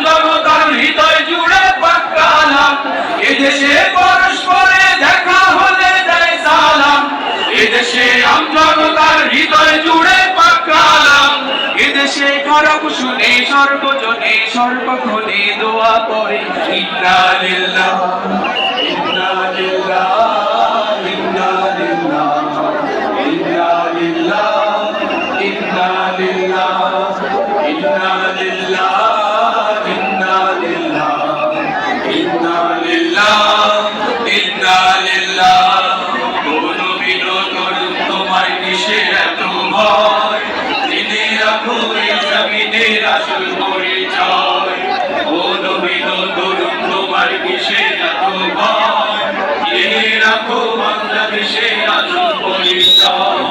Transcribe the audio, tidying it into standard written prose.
জনতার হৃদয় জুড়ে পাক্কালাম, এদেশে পরস্পরে দেখা হলে দেয় সালাম, এদেশে জনতার হৃদয় জুড়ে পাক্কালাম, এদেশে খারাপ শুনে সর্বজনে সর্বক্ষণে দোয়া পড়ে ইন্না লিল্লাহ ইন্না লিল্লাহ ইন্না লিল্লাহ ইন্না লিল্লাহ ইন্না লিল্লাহ ইন্না লিল্লাহ ইন্না লিল্লাহ ইন্না লিল্লাহ ইন্না লিল্লাহ। কোন বিনোদন তোমার কিসের এত ভয়, জেনে রাখো এই জমিনের আসল পরিচয়। কোন বিনোদন তোমার কিসের এত ভয়, জেনে রাখো বাংলাদেশের আসল পরিচয়।